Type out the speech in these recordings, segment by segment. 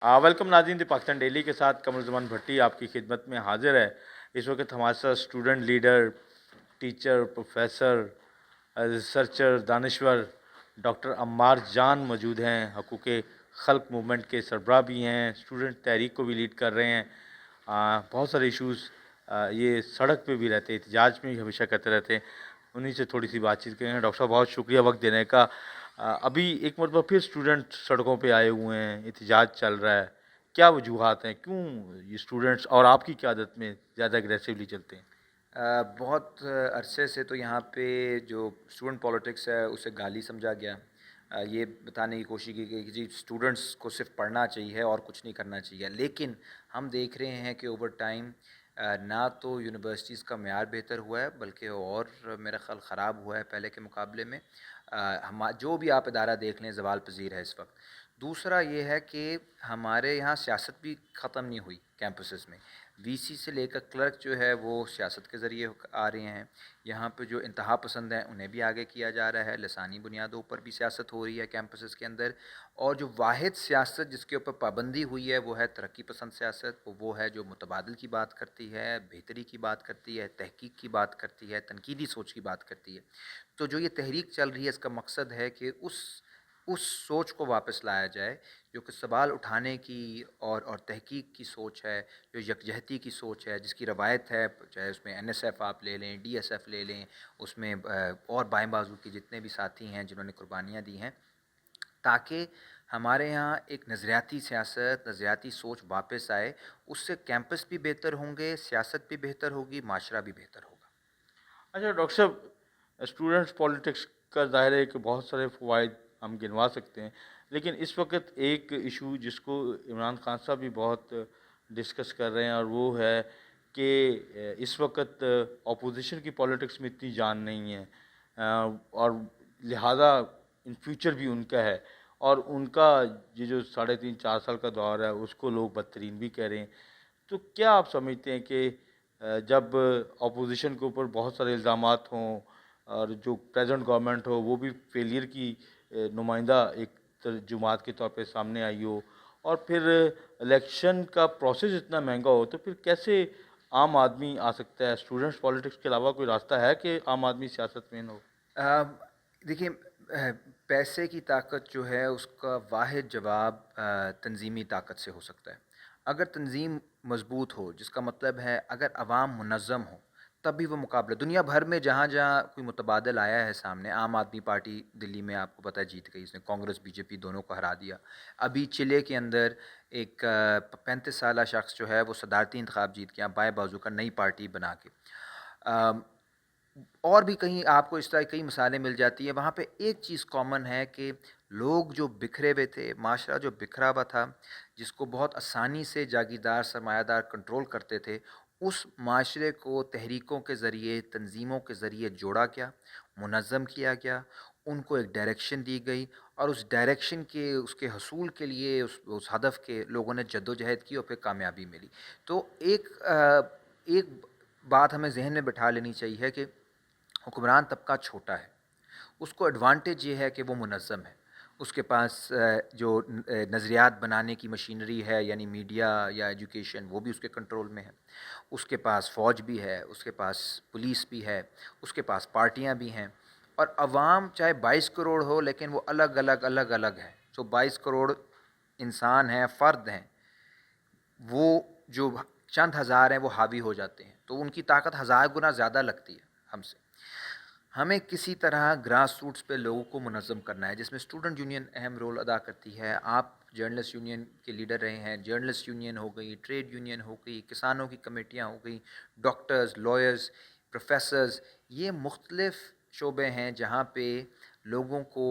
Welcome नाज़रीन the Pakistan daily के साथ कमरुज़्ज़मान भट्टी आपकी खिदमत में हाजिर है। इस वक्त हमारे साथ student leader, teacher, professor, researcher, दानश्वर डॉक्टर अम्मार जान मौजूद हैं। हकूक़ खल्क मूवमेंट के सरबराह भी हैं, स्टूडेंट तहरीक को भी लीड कर रहे हैं। बहुत सारे इश्यूज़ ये सड़क पे भी रहते हैं, एहतजाज में भी हमेशा करते रहते हैं। उन्हीं से थोड़ी सी बातचीत करेंगे। डॉक्टर साहब बहुत शुक्रिया वक्त देने का। अभी एक मरतबा फिर स्टूडेंट सड़कों पे आए हुए हैं, एहतजाज चल रहा है। क्या वजूहात हैं, क्यों ये स्टूडेंट्स और आपकी क़यादत में ज़्यादा एग्रेसिवली चलते हैं? बहुत अरसे से तो यहाँ पे जो स्टूडेंट पॉलिटिक्स है उसे गाली समझा गया। ये बताने की कोशिश की गई कि जी स्टूडेंट्स को सिर्फ पढ़ना चाहिए और कुछ नहीं करना चाहिए, लेकिन हम देख रहे हैं कि ओवर टाइम ना तो यूनिवर्सिटीज़ का मेयार बेहतर हुआ है बल्कि और मेरा ख़्याल ख़राब हुआ है पहले के मुकाबले में। हम जो भी आप इदारा देख लें ज़वाल पज़ीर है इस वक्त। दूसरा ये है कि हमारे यहाँ सियासत भी ख़त्म नहीं हुई कैंपसेस में। वीसी से लेकर क्लर्क जो है वो सियासत के ज़रिए आ रहे हैं। यहाँ पे जो इंतहा पसंद हैं उन्हें भी आगे किया जा रहा है। लसानी बुनियादों पर भी सियासत हो रही है कैंपसेस के अंदर। और जो वाहिद सियासत जिसके ऊपर पाबंदी हुई है वो है तरक्की पसंद सियासत। वो है जो मुतबादल की बात करती है, बेहतरी की बात करती है, तहकीक की बात करती है, तनकीदी सोच की बात करती है। तो जो ये तहरीक चल रही है इसका मकसद है कि उस सोच को वापस लाया जाए जो कि सवाल उठाने की और तहकीक की सोच है, जो यकजहती की सोच है, जिसकी रवायत है। चाहे उसमें एनएसएफ आप ले लें, डीएसएफ ले लें, उसमें और बाएं बाजू के जितने भी साथी हैं जिन्होंने कुर्बानियाँ दी हैं, ताकि हमारे यहाँ एक नज़रियाती सियासत, नज़रियाती सोच वापस आए। उससे कैंपस भी बेहतर होंगे, सियासत भी बेहतर होगी, माशरा भी बेहतर होगा। अच्छा डॉक्टर साहब, स्टूडेंट्स पॉलिटिक्स का ज़ाहिर है कि बहुत सारे फ़वाइद हम गिनवा सकते हैं, लेकिन इस वक्त एक इशू जिसको इमरान खान साहब भी बहुत डिस्कस कर रहे हैं और वो है कि इस वक्त अपोजिशन की पॉलिटिक्स में इतनी जान नहीं है, और लिहाजा इन फ्यूचर भी उनका है, और उनका ये जो 3.5-4 साल का दौर है उसको लोग बदतरीन भी कह रहे हैं। तो क्या आप समझते हैं कि जब अपोजिशन के ऊपर बहुत सारे इल्ज़ामात हों और जो प्रेजेंट गवर्नमेंट हो वो भी फेलियर की नुमाइंदा एक जुमात के तौर पे सामने आई हो, और फिर इलेक्शन का प्रोसेस इतना महंगा हो, तो फिर कैसे आम आदमी आ सकता है? स्टूडेंट्स पॉलिटिक्स के अलावा कोई रास्ता है कि आम आदमी सियासत में न हो? देखिए, पैसे की ताकत जो है उसका वाहिद जवाब तंजीमी ताकत से हो सकता है। अगर तंजीम मजबूत हो, जिसका मतलब है अगर अवाम मुनज़्ज़म हो, तभी वो मुकाबला दुनिया भर में जहाँ जहाँ कोई मुतबादल आया है सामने। आम आदमी पार्टी दिल्ली में आपको पता है जीत गई, इसने कांग्रेस बीजेपी दोनों को हरा दिया। अभी चिले के अंदर एक 35 साला शख्स जो है वो सदारती इंतखाब जीत गया बाएं बाजू का, नई पार्टी बना के। और भी कहीं आपको इस तरह कई मिसालें मिल जाती हैं। वहाँ पे एक चीज़ कॉमन है कि लोग जो बिखरे हुए थे, माशरा जो बिखरा हुआ था, जिसको बहुत आसानी से जागीरदार सरमायादार कंट्रोल करते थे, उस माशरे को तहरीकों के ज़रिए, तंजीमों के ज़रिए जोड़ा गया, मुनज़्ज़म किया गया, उनको एक डायरेक्शन दी गई, और उस डायरेक्शन के उसके हसूल के लिए उस हदफ के लोगों ने जद्दोजहद की और फिर कामयाबी मिली। तो एक बात हमें ज़हन में बिठा लेनी चाहिए कि हुक्मरान तबका छोटा है, उसको एडवांटेज ये है कि वो मुनज़्ज़म है। उसके पास जो नज़रियात बनाने की मशीनरी है, यानी मीडिया या एजुकेशन, वो भी उसके कंट्रोल में है। उसके पास फ़ौज भी है, उसके पास पुलिस भी है, उसके पास पार्टियाँ भी हैं, और अवाम चाहे 22 करोड़ हो लेकिन वो अलग अलग हैं। जो 22 करोड़ इंसान हैं, फ़र्द हैं, वो जो चंद हज़ार हैं वो हावी हो जाते हैं, तो उनकी ताकत हज़ार गुना ज़्यादा लगती है हमसे। हमें किसी तरह ग्रास रूट्स पे लोगों को मुनज़्ज़म करना है, जिसमें स्टूडेंट यूनियन अहम रोल अदा करती है। आप जर्नलिस्ट यूनियन के लीडर रहे हैं, जर्नलिस्ट यूनियन हो गई, ट्रेड यूनियन हो गई, किसानों की कमेटियाँ हो गई, डॉक्टर्स, लॉयर्स, प्रोफेसर्स, ये मुख्तलिफ़ शोबे हैं जहाँ पे लोगों को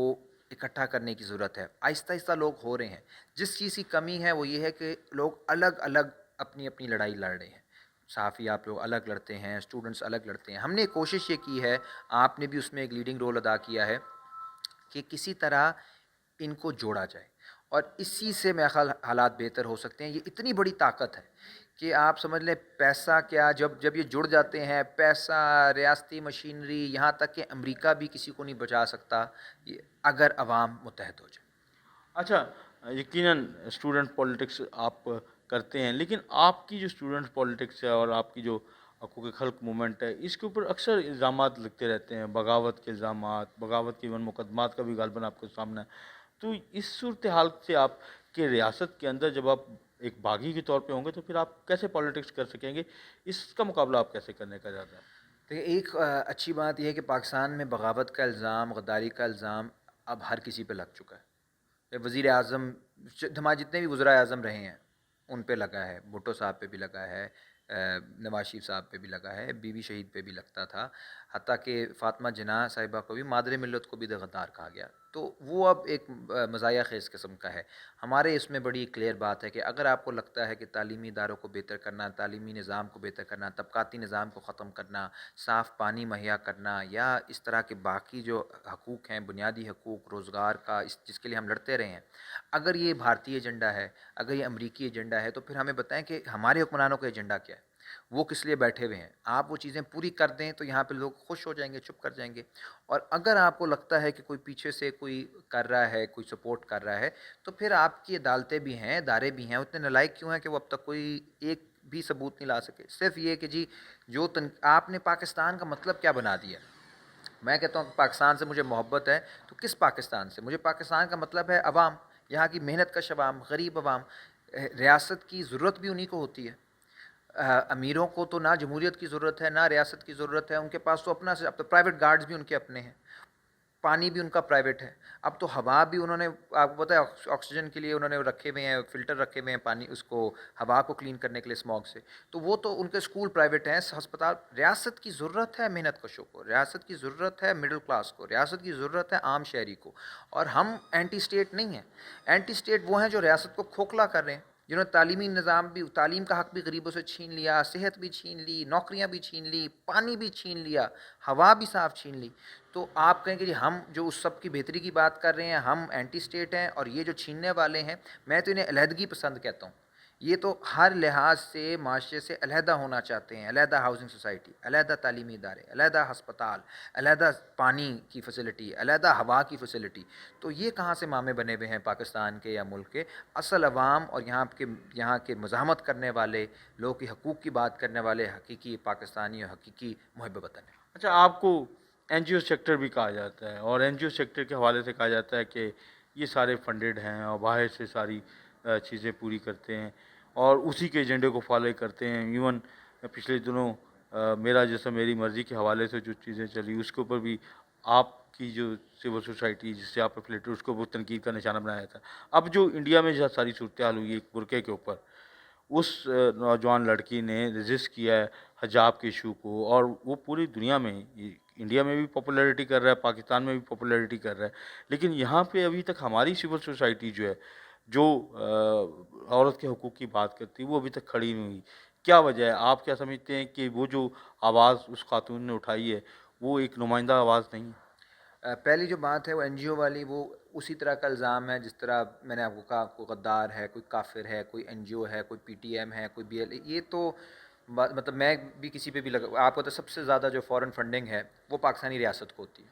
इकट्ठा करने की ज़रूरत है। आहिस्ता आहिस्ता लोग हो रहे हैं। जिस चीज़ की कमी है वो ये है कि लोग अलग अलग अपनी अपनी लड़ाई लड़ रहे हैं। साफ़ी आप लोग अलग लड़ते हैं, स्टूडेंट्स अलग लड़ते हैं। हमने कोशिश ये की है, आपने भी उसमें एक लीडिंग रोल अदा किया है, कि किसी तरह इनको जोड़ा जाए, और इसी से मेरा ख़्याल हालात बेहतर हो सकते हैं। ये इतनी बड़ी ताकत है कि आप समझ लें, पैसा क्या, जब जब ये जुड़ जाते हैं, पैसा, रियासती मशीनरी, यहाँ तक कि अमेरिका भी किसी को नहीं बचा सकता, ये अगर अवाम मुत्तहद हो जाए। अच्छा, यकीनन स्टूडेंट पॉलिटिक्स आप करते हैं, लेकिन आपकी जो स्टूडेंट पॉलिटिक्स है और आपकी जो हकूक़ खल्क मूवमेंट है, इसके ऊपर अक्सर इल्ज़ामात लगते रहते हैं, बगावत के इल्ज़ामात, बगावत के इवन मुकदमात का भी गालबन आपके सामने है। तो इस सूरत हाल से आपके रियासत के अंदर जब आप एक बागी के तौर पे होंगे, तो फिर आप कैसे पॉलिटिक्स कर सकेंगे? इसका मुकाबला आप कैसे करने का इरादा है? देखिए, एक अच्छी बात यह है कि पाकिस्तान में बगावत का इल्ज़ाम, गद्दारी का इल्ज़ाम अब हर किसी पे लग चुका है। वज़ीर आज़म, हमारे जितने भी वज़राए आज़म रहे हैं उन पे लगा है, भुट्टो साहब पे भी लगा है, नवाज शरीफ साहब पे भी लगा है, बीबी शहीद पे भी लगता था, हत्ता कि फ़ातिमा जिन्ना साहिबा को भी मादर मिल्लत को भी गद्दार कहा गया। तो वो अब एक मज़ाया ख़ेज़ किस्म का है। हमारे इसमें बड़ी क्लियर बात है कि अगर आपको लगता है कि तालीमी इदारों को बेहतर करना, तालीमी निज़ाम को बेहतर करना, तबक़ाती निज़ाम को ख़त्म करना, साफ़ पानी मुहैया करना या इस तरह के बाकी जो हकूक़ हैं, बुनियादी हकूक़, रोज़गार का, इस जिसके लिए हम लड़ते रहे हैं, अगर ये भारतीय एजेंडा है, अगर ये अमरीकी एजेंडा है, तो फिर हमें बताएं कि हमारे हुक्मरानों का एजेंडा क्या है, वो किस लिए बैठे हुए हैं। आप वो चीज़ें पूरी कर दें तो यहाँ पे लोग खुश हो जाएंगे, चुप कर जाएंगे। और अगर आपको लगता है कि कोई पीछे से कोई कर रहा है, कोई सपोर्ट कर रहा है, तो फिर आपकी अदालतें भी हैं, इदारे भी हैं, उतने नालायक क्यों हैं कि वो अब तक कोई एक भी सबूत नहीं ला सके। सिर्फ ये कि जी आपने पाकिस्तान का मतलब क्या बना दिया। मैं कहता हूँ कि पाकिस्तान से मुझे मोहब्बत है, तो किस पाकिस्तान से? मुझे पाकिस्तान का मतलब है अवाम, यहाँ की मेहनत कश अवाम, गरीब अवाम। रियासत की ज़रूरत भी उन्हीं को होती है। अमीरों को तो ना जमहूरियत की ज़रूरत है, ना रियासत की ज़रूरत है, उनके पास तो अपना, अब तो प्राइवेट गार्ड्स भी उनके अपने हैं, पानी भी उनका प्राइवेट है। अब तो हवा भी उन्होंने, आपको पता है, ऑक्सीजन के लिए उन्होंने रखे हुए हैं, फ़िल्टर रखे हुए हैं पानी, उसको हवा को क्लीन करने के लिए स्मॉग से। तो वो तो उनके स्कूल प्राइवेट हैं, अस्पताल। रियासत की ज़रूरत है मेहनत कशों को, रियासत की ज़रूरत है मिडिल क्लास को, रियासत की ज़रूरत है आम शहरी को। और हम एंटी स्टेट नहीं हैं। एंटी स्टेट वो हैं जो रियासत को खोखला कर रहे हैं, जिन्होंने तालीमी निज़ाम भी, तालीम का हक़ भी गरीबों से छीन लिया, सेहत भी छीन ली, नौकरियां भी छीन ली, पानी भी छीन लिया, हवा भी साफ़ छीन ली। तो आप कहें कि जी हम जो उस सब की बेहतरी की बात कर रहे हैं, हम एंटी स्टेट हैं, और ये जो छीनने वाले हैं, मैं तो इन्हें अलहदगी पसंद कहता हूँ। ये तो हर लिहाज से माशरे से अलहदा होना चाहते हैं। अलहदा हाउसिंग सोसाइटी, अलहदा तालीमी इदारे, अलहदा हस्पताल, अलहदा पानी की फ़ैसिलिटी, अलहदा हवा की फ़ैसिलिटी। तो ये कहाँ से मामे बने हुए हैं पाकिस्तान के या मुल्क के? असल अवाम और यहाँ के मज़ाहमत करने वाले लोगों की हकूक़ की बात करने वाले हकीकी पाकिस्तानी और हकीकी मुहिब वतन है। अच्छा, आपको एनजीओ सेक्टर भी कहा जाता है और एनजीओ सेक्टर के हवाले से कहा जाता है कि ये सारे फंडेड हैं और बाहर से सारी चीज़ें पूरी करते हैं और उसी के एजेंडे को फॉलो करते हैं। इवन पिछले दिनों मेरा जैसा मेरी मर्ज़ी के हवाले से जो चीज़ें चली, उसके ऊपर भी आपकी जो सिविल सोसाइटी जिससे आप एफिलेटेड, उसको बहुत तनकीद का निशाना बनाया था। अब जो इंडिया में जो सारी सूरत हाल हुई है एक बुरके के ऊपर, उस नौजवान लड़की ने रेजिस्ट किया है हिजाब के इशू को, और वो पूरी दुनिया में इंडिया में भी पॉपुलैरिटी कर रहा है, पाकिस्तान में भी पॉपुलैरिटी कर रहा है। लेकिन यहाँ पे अभी तक हमारी सिविल सोसाइटी जो है, जो औरत के हकूक़ की बात करती है, वो अभी तक खड़ी नहीं हुई। क्या वजह है? आप क्या समझते हैं कि वो जो आवाज़ उस खातून ने उठाई है, वो एक नुमाइंदा आवाज़ नहीं है? पहली जो बात है वो एनजीओ वाली, वो उसी तरह का इल्ज़ाम है जिस तरह मैंने आपको कहा, कोई गद्दार है, कोई काफिर है, कोई एनजीओ है, कोई पीटीएम है, कोई बीएल। ये तो मतलब मैं भी किसी पे भी लगा, आपको तो सबसे ज़्यादा जो फ़ॉरेन फंडिंग है वो पाकिस्तानी रियासत को होती है।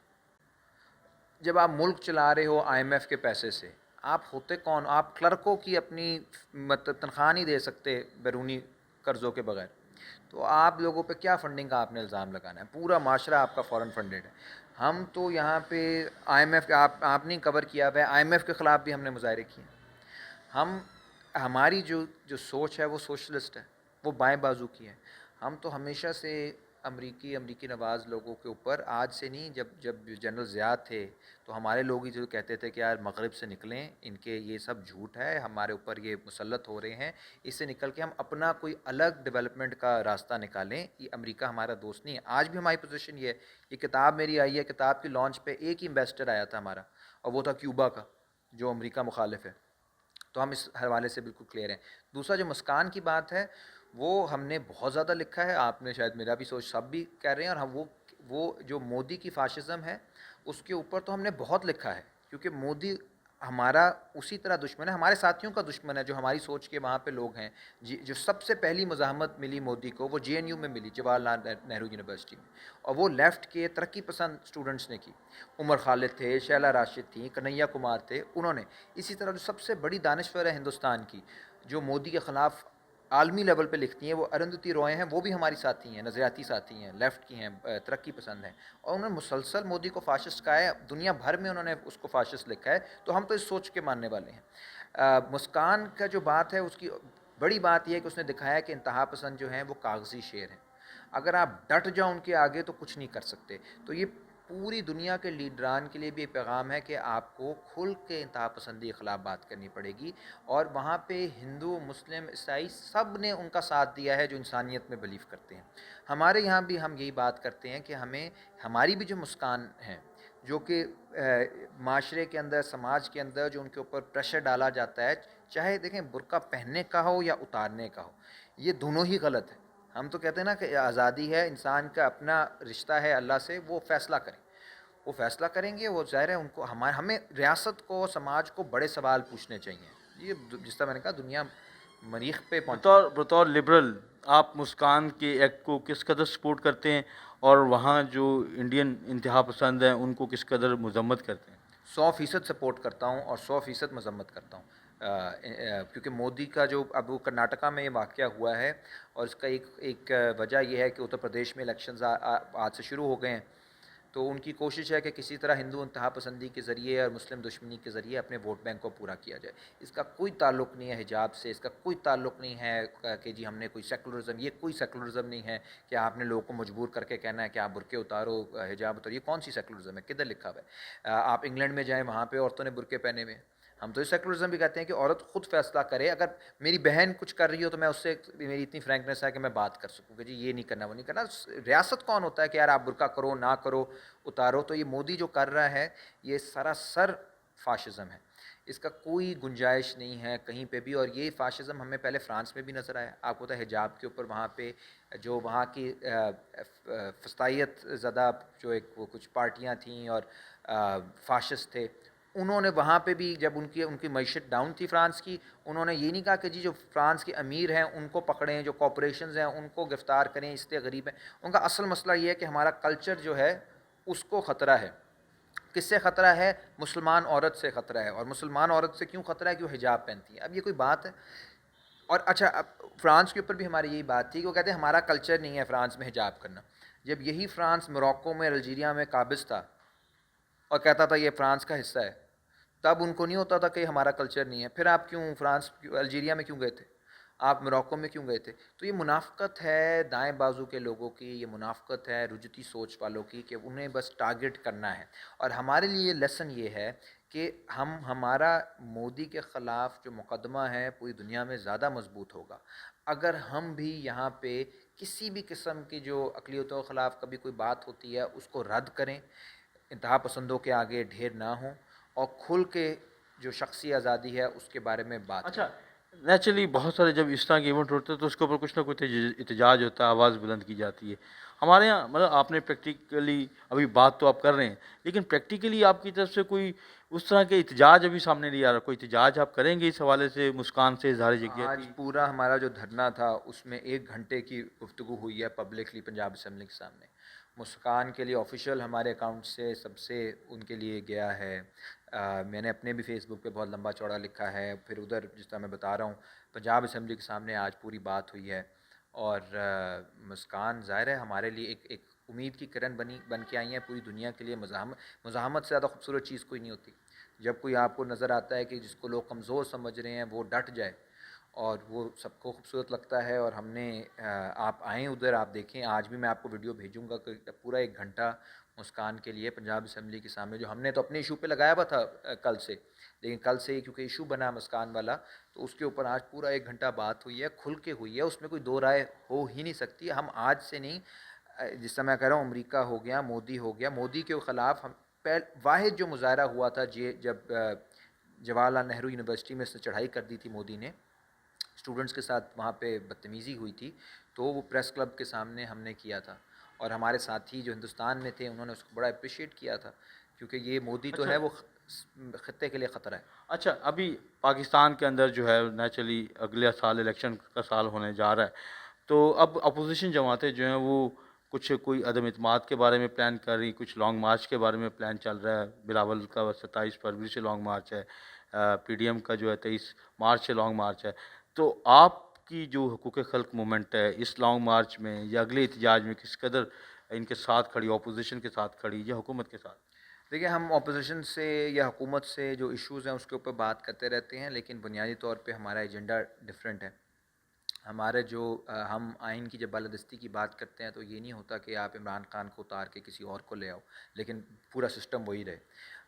जब आप मुल्क चला रहे हो आईएमएफ के पैसे से, आप होते कौन? आप क्लर्कों की अपनी मतलब तनख्वाह नहीं दे सकते बैरूनी कर्ज़ों के बगैर। तो आप लोगों पे क्या फंडिंग का आपने इल्ज़ाम लगाना है? पूरा माशरा आपका फ़ॉरेन फंडेड है। हम तो यहाँ पे आईएमएफ, आपने कवर किया हुआ है, आईएमएफ के ख़िलाफ़ भी हमने मुज़ाहरे किए हैं। हम हमारी जो जो सोच है वो सोशलिस्ट है, वो बाएं बाजू की है। हम तो हमेशा से अमरीकी नवाज़ लोगों के ऊपर, आज से नहीं, जब जब जनरल ज़िया थे तो हमारे लोग ही जो कहते थे कि यार मगरिब से निकलें, इनके ये सब झूठ है, हमारे ऊपर ये मुसल्लत हो रहे हैं, इससे निकल के हम अपना कोई अलग डेवलपमेंट का रास्ता निकालें। ये अमेरिका हमारा दोस्त नहीं है। आज भी हमारी पोजीशन ये है। ये किताब मेरी आई है, किताब की लॉन्च पे एक ही इन्वेस्टर आया था हमारा, और वो था क्यूबा का, जो अमेरिका मुखालिफ है। तो हम इस हवाले से बिल्कुल क्लियर हैं। दूसरा जो मुस्कान की बात है, वो हमने बहुत ज़्यादा लिखा है, आपने शायद, मेरा भी सोच, सब भी कह रहे हैं। और हम वो जो मोदी की फाशिज़म है उसके ऊपर तो हमने बहुत लिखा है, क्योंकि मोदी ہمارا اسی طرح دشمن ہے، ہمارے ساتھیوں کا دشمن ہے جو ہماری سوچ کے وہاں پہ لوگ ہیں. جو سب سے پہلی مزاحمت ملی مودی کو وہ JNU میں ملی، جواہر لال نہرو یونیورسٹی میں، اور وہ لیفٹ کے ترقی پسند اسٹوڈنٹس نے کی. عمر خالد تھے، شیلا راشد تھیں، کنہیا کمار تھے، انہوں نے. اسی طرح جو سب سے بڑی دانشور ہے ہندوستان کی، جو مودی کے خلاف عالمی لیول پہ لکھتی ہیں، وہ ارندھتی روئے ہیں. وہ بھی ہماری ساتھی ہیں، نظریاتی ساتھی ہیں، لیفٹ کی ہیں، ترقی پسند ہیں، اور انہوں نے مسلسل مودی کو فاشسٹ کہا ہے. دنیا بھر میں انہوں نے اس کو فاشسٹ لکھا ہے. تو ہم تو اس سوچ کے ماننے والے ہیں. مسکان کا جو بات ہے، اس کی بڑی بات یہ ہے کہ اس نے دکھایا کہ انتہا پسند جو ہیں وہ کاغذی شیر ہیں. اگر آپ ڈٹ جاؤ ان کے آگے تو کچھ نہیں کر سکتے. تو یہ پوری دنیا کے لیڈران کے لیے بھی ایک پیغام ہے کہ آپ کو کھل کے انتہا پسندی کے خلاف بات کرنی پڑے گی. اور وہاں پہ ہندو، مسلم، عیسائی سب نے ان کا ساتھ دیا ہے جو انسانیت میں بلیو کرتے ہیں. ہمارے یہاں بھی ہم یہی بات کرتے ہیں کہ ہمیں ہماری بھی جو مسکان ہیں، جو کہ معاشرے کے اندر، سماج کے اندر جو ان کے اوپر پریشر ڈالا جاتا ہے، چاہے دیکھیں برقع پہننے کا ہو یا اتارنے کا ہو، یہ دونوں ہی غلط ہے. ہم تو کہتے ہیں نا کہ آزادی ہے، انسان کا اپنا رشتہ ہے اللہ سے، وہ فیصلہ کریں. وہ فیصلہ کریں گے، وہ ظاہر ہے ان کو ہمیں ریاست کو، سماج کو بڑے سوال پوچھنے چاہیے. یہ جس طرح میں نے کہا دنیا مریخ پہ پہنچی ہے. بطور لبرل آپ مسکان کے ایکٹ کو کس قدر سپورٹ کرتے ہیں، اور وہاں جو انڈین انتہا پسند ہیں ان کو کس قدر مذمت کرتے ہیں؟ 100% سپورٹ کرتا ہوں اور 100% مذمت کرتا ہوں. کیونکہ مودی کا جو اب وہ کرناٹکا میں یہ واقعہ ہوا ہے، اور اس کا ایک وجہ یہ ہے کہ اتر پردیش میں الیکشنز آج سے شروع ہو گئے ہیں. تو ان کی کوشش ہے کہ کسی طرح ہندو انتہا پسندی کے ذریعے اور مسلم دشمنی کے ذریعے اپنے ووٹ بینک کو پورا کیا جائے. اس کا کوئی تعلق نہیں ہے حجاب سے، اس کا کوئی تعلق نہیں ہے کہ جی ہم نے کوئی سیکولرزم، یہ کوئی سیکولرزم نہیں ہے کہ آپ نے لوگوں کو مجبور کر کے کہنا ہے کہ آپ برقعے اتارو، حجاب اتارو. یہ کون سی سیکولرزم ہے؟ کدھر لکھا ہوا ہے؟ آپ انگلینڈ میں جائیں، وہاں پہ عورتوں نے برقعے پہنے ہوئے. ہم تو اس سیکولرزم بھی کہتے ہیں کہ عورت خود فیصلہ کرے. اگر میری بہن کچھ کر رہی ہو تو میں اس سے، میری اتنی فرینکنیس ہے کہ میں بات کر سکوں کہ جی یہ نہیں کرنا، وہ نہیں کرنا. ریاست کون ہوتا ہے کہ یار آپ برقع کرو نہ کرو، اتارو؟ تو یہ مودی جو کر رہا ہے یہ سراسر فاشزم ہے. اس کا کوئی گنجائش نہیں ہے کہیں پہ بھی. اور یہ فاشزم ہمیں پہلے فرانس میں بھی نظر آیا. آپ کو پتہ ہے حجاب کے اوپر وہاں پہ جو وہاں کی فسطائیت زدہ جو ایک وہ کچھ پارٹیاں تھیں اور فاشسٹ تھے، انہوں نے وہاں پہ بھی جب ان کی معیشت ڈاؤن تھی فرانس کی، انہوں نے یہ نہیں کہا کہ جی جو فرانس کے امیر ہیں ان کو پکڑیں، جو کارپوریشنز ہیں ان کو گرفتار کریں، اس لیے غریب ہیں. ان کا اصل مسئلہ یہ ہے کہ ہمارا کلچر جو ہے اس کو خطرہ ہے. کس سے خطرہ ہے؟ مسلمان عورت سے خطرہ ہے. اور مسلمان عورت سے کیوں خطرہ ہے؟ کہ وہ حجاب پہنتی ہے. اب یہ کوئی بات ہے؟ اور اچھا، اب فرانس کے اوپر بھی ہماری یہی بات تھی کہ وہ کہتے ہیں ہمارا کلچر نہیں ہے فرانس میں حجاب کرنا. جب یہی فرانس موروکو میں، الجیریا میں قابض تھا اور کہتا تھا یہ فرانس کا حصہ ہے، تب ان کو نہیں ہوتا تھا کہ ہمارا کلچر نہیں ہے. پھر آپ کیوں فرانس، الجیریا میں کیوں گئے تھے؟ آپ موروکو میں کیوں گئے تھے؟ تو یہ منافقت ہے دائیں بازو کے لوگوں کی، یہ منافقت ہے رجتی سوچ والوں کی کہ انہیں بس ٹارگٹ کرنا ہے. اور ہمارے لیے لیسن یہ ہے کہ ہمارا مودی کے خلاف جو مقدمہ ہے پوری دنیا میں زیادہ مضبوط ہوگا اگر ہم بھی یہاں پہ کسی بھی قسم کی جو اقلیتوں کے خلاف کبھی کوئی بات ہوتی ہے اس کو رد کریں، انتہا پسندوں کے آگے ڈھیر نہ ہوں، اور کھل کے جو شخصی آزادی ہے اس کے بارے میں بات کریں. اچھا، نیچرلی بہت سارے جب اس طرح کے ایونٹ ہوتے ہیں تو اس کے اوپر کچھ نہ کچھ احتجاج ہوتا ہے، آواز بلند کی جاتی ہے. ہمارے یہاں مطلب آپ نے پریکٹیکلی ابھی بات تو آپ کر رہے ہیں، لیکن پریکٹیکلی آپ کی طرف سے کوئی اس طرح کے احتجاج ابھی سامنے نہیں آ رہا؟ کوئی احتجاج آپ کریں گے اس حوالے سے، مسکان سے اظہار آج یکجہتی؟ پورا ہمارا جو دھرنا تھا اس میں 1 گھنٹے کی گفتگو ہوئی ہے پبلکلی پنجاب اسمبلی کے سامنے. مسکان کے لیے آفیشیل ہمارے اکاؤنٹ سے سب سے ان کے لیے گیا ہے. میں نے اپنے بھی فیس بک پہ بہت لمبا چوڑا لکھا ہے. پھر ادھر جس طرح میں بتا رہا ہوں پنجاب اسمبلی کے سامنے آج پوری بات ہوئی ہے. اور مسکان ظاہر ہے ہمارے لیے ایک امید کی کرن بن کے آئی ہیں پوری دنیا کے لیے. مزاحمت سے زیادہ خوبصورت چیز کوئی نہیں ہوتی. جب کوئی آپ کو نظر آتا ہے کہ جس کو لوگ کمزور سمجھ رہے ہیں وہ ڈٹ جائے، اور وہ سب کو خوبصورت لگتا ہے. اور ہم نے آپ آئیں ادھر، آپ دیکھیں. آج بھی میں آپ کو ویڈیو بھیجوں گا کہ پورا 1 گھنٹہ مسکان کے لیے پنجاب اسمبلی کے سامنے، جو ہم نے تو اپنے ایشو پہ لگایا ہوا تھا کل سے، لیکن کل سے ہی کیونکہ ایشو بنا مسکان والا تو اس کے اوپر آج پورا 1 گھنٹہ بات ہوئی ہے، کھل کے ہوئی ہے. اس میں کوئی دو رائے ہو ہی نہیں سکتی. ہم آج سے نہیں، جس طرح میں کہہ رہا ہوں امریکہ ہو گیا، مودی ہو گیا، مودی کے خلاف ہم واحد جو مظاہرہ ہوا تھا جب جواہر لال نہرو یونیورسٹی میں اس نے چڑھائی کر دی تھی مودی نے، اسٹوڈنٹس کے ساتھ وہاں پہ بدتمیزی ہوئی تھی، تو وہ پریس کلب کے سامنے ہم نے کیا تھا. اور ہمارے ساتھی جو ہندوستان میں تھے انہوں نے اس کو بڑا اپریشیٹ کیا تھا، کیونکہ یہ مودی تو اچھا، ہے وہ خطے کے لیے خطرہ ہے۔ اچھا، ابھی پاکستان کے اندر جو ہے نیچرلی اگلے سال الیکشن کا سال ہونے جا رہا ہے، تو اب اپوزیشن جماعتیں جو ہیں وہ کوئی عدم اعتماد کے بارے میں پلان کر رہی، کچھ لانگ مارچ کے بارے میں پلان چل رہا ہے۔ بلاول کا 27 فروری سے لانگ مارچ ہے، پی ڈی ایم کا جو ہے 23 مارچ سے لانگ مارچ ہے۔ تو آپ کی جو حقوق خلق موومنٹ ہے اس لانگ مارچ میں یا اگلے احتجاج میں کس قدر ان کے ساتھ کھڑی، اپوزیشن کے ساتھ کھڑی یا حکومت کے ساتھ؟ دیکھیے، ہم اپوزیشن سے یا حکومت سے جو ایشوز ہیں اس کے اوپر بات کرتے رہتے ہیں، لیکن بنیادی طور پہ ہمارا ایجنڈا ڈفرینٹ ہے۔ ہمارے جو ہم آئین کی جب بالادستی کی بات کرتے ہیں تو یہ نہیں ہوتا کہ آپ عمران خان کو اتار کے کسی اور کو لے آؤ، لیکن پورا سسٹم وہی رہے۔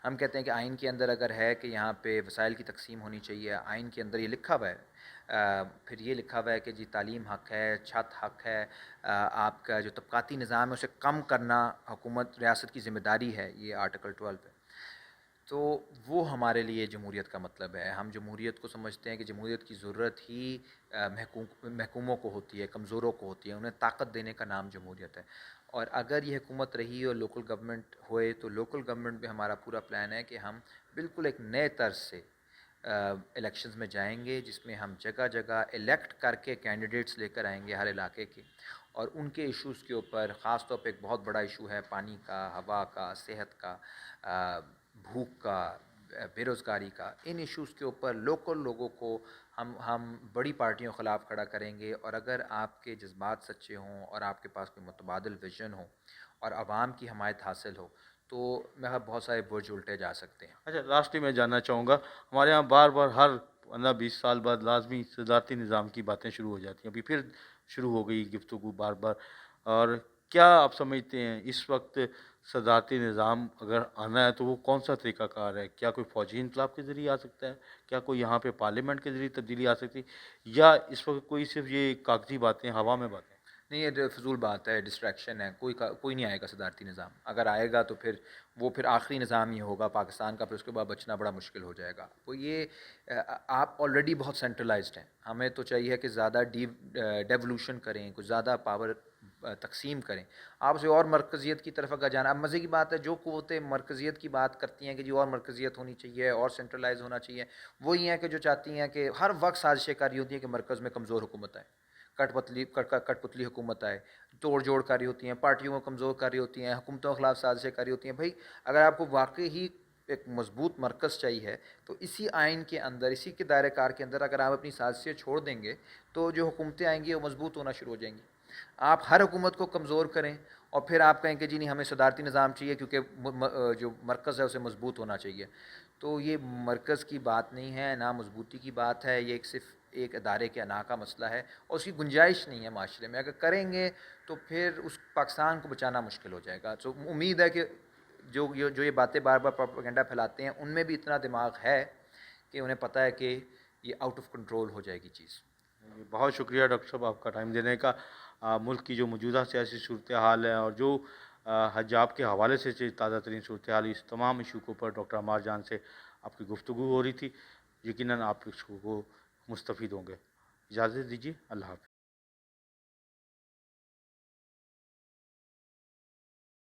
ہم کہتے ہیں کہ آئین کے اندر اگر ہے کہ یہاں پہ وسائل کی تقسیم ہونی چاہیے، آئین کے اندر یہ لکھا ہوا ہے، پھر یہ لکھا ہوا ہے کہ جی تعلیم حق ہے، چھت حق ہے، آپ کا جو طبقاتی نظام ہے اسے کم کرنا حکومت ریاست کی ذمہ داری ہے، یہ آرٹیکل 12 ہے۔ تو وہ ہمارے لیے جمہوریت کا مطلب ہے۔ ہم جمہوریت کو سمجھتے ہیں کہ جمہوریت کی ضرورت ہی محکوموں کو ہوتی ہے، کمزوروں کو ہوتی ہے، انہیں طاقت دینے کا نام جمہوریت ہے۔ اور اگر یہ حکومت رہی اور لوکل گورنمنٹ ہوئے تو لوکل گورنمنٹ میں ہمارا پورا پلان ہے کہ ہم بالکل ایک نئے طرز سے الیکشنز میں جائیں گے، جس میں ہم جگہ جگہ الیکٹ کر کے کینڈیڈیٹس لے کر آئیں گے ہر علاقے کے، اور ان کے ایشوز کے اوپر، خاص طور پہ ایک بہت بڑا ایشو ہے پانی کا، ہوا کا، صحت کا، بھوک کا، بے روزگاری کا، ان ایشوز کے اوپر لوکل لوگوں کو ہم بڑی پارٹیوں کے خلاف کھڑا کریں گے۔ اور اگر آپ کے جذبات سچے ہوں اور آپ کے پاس کوئی متبادل ویژن ہو اور عوام کی حمایت حاصل ہو تو بہت سارے برج الٹے جا سکتے ہیں۔ اچھا، لاسٹلی میں جاننا چاہوں گا، ہمارے یہاں بار بار ہر 15-20 سال بعد لازمی صدارتی نظام کی باتیں شروع ہو جاتی ہیں، ابھی پھر شروع ہو گئی گفتگو بار بار، اور کیا آپ سمجھتے ہیں اس وقت صدارتی نظام اگر آنا ہے تو وہ کون سا طریقہ کار ہے؟ کیا کوئی فوجی انقلاب کے ذریعے آ سکتا ہے؟ کیا کوئی یہاں پہ پارلیمنٹ کے ذریعے تبدیلی آ سکتی، یا اس وقت کوئی صرف یہ کاغذی باتیں، ہوا میں باتیں؟ نہیں، یہ فضول بات ہے، ڈسٹریکشن ہے، کوئی نہیں آئے گا صدارتی نظام۔ اگر آئے گا تو پھر آخری نظام ہی ہوگا پاکستان کا، پھر اس کے بعد بچنا بڑا مشکل ہو جائے گا۔ وہ یہ آپ آلریڈی بہت سینٹرلائزڈ ہیں، ہمیں تو چاہیے کہ زیادہ ڈیولوشن کریں، کچھ زیادہ پاور تقسیم کریں۔ آپ اسے اور مرکزیت کی طرف اگر جانا، اب مزے کی بات ہے جو قوتیں مرکزیت کی بات کرتی ہیں کہ جی اور مرکزیت ہونی چاہیے اور سینٹرلائز ہونا چاہیے، وہی ہیں کہ جو چاہتی ہیں کہ ہر وقت سازشیں کاری ہوتی ہیں کہ مرکز میں کمزور حکومت آئے، کٹ پتلی حکومت آئے، توڑ جوڑ کاری ہوتی ہیں، پارٹیوں کو کمزور کاری ہوتی ہیں، حکومتوں کے خلاف سازشیں کاری ہوتی ہیں۔ بھائی اگر آپ کو واقعی ہی ایک مضبوط مرکز چاہیے تو اسی آئین کے اندر، اسی کے دائرہ کار کے اندر اگر آپ اپنی سازشیں چھوڑ دیں گے تو جو حکومتیں آئیں گی وہ مضبوط ہونا شروع ہو جائیں گی۔ آپ ہر حکومت کو کمزور کریں اور پھر آپ کہیں کہ جی نہیں ہمیں صدارتی نظام چاہیے کیونکہ جو مرکز ہے اسے مضبوط ہونا چاہیے، تو یہ مرکز کی بات نہیں ہے، نہ مضبوطی کی بات ہے، یہ صرف ایک ادارے کے انا کا مسئلہ ہے اور اس کی گنجائش نہیں ہے معاشرے میں۔ اگر کریں گے تو پھر اس پاکستان کو بچانا مشکل ہو جائے گا۔ تو امید ہے کہ جو یہ باتیں بار بار پروپیگنڈا پھیلاتے ہیں ان میں بھی اتنا دماغ ہے کہ انہیں پتہ ہے کہ یہ آؤٹ آف کنٹرول ہو جائے گی چیز۔ بہت شکریہ ڈاکٹر صاحب آپ کا ٹائم دینے کا۔ ملک کی جو موجودہ سیاسی صورتحال ہے اور جو حجاب کے حوالے سے تازہ ترین صورتحال، اس تمام ایشو کے اوپر ڈاکٹر عمار جان سے آپ کی گفتگو ہو رہی تھی، یقیناً آپ اس کو مستفید ہوں گے۔ اجازت دیجیے، اللہ حافظ۔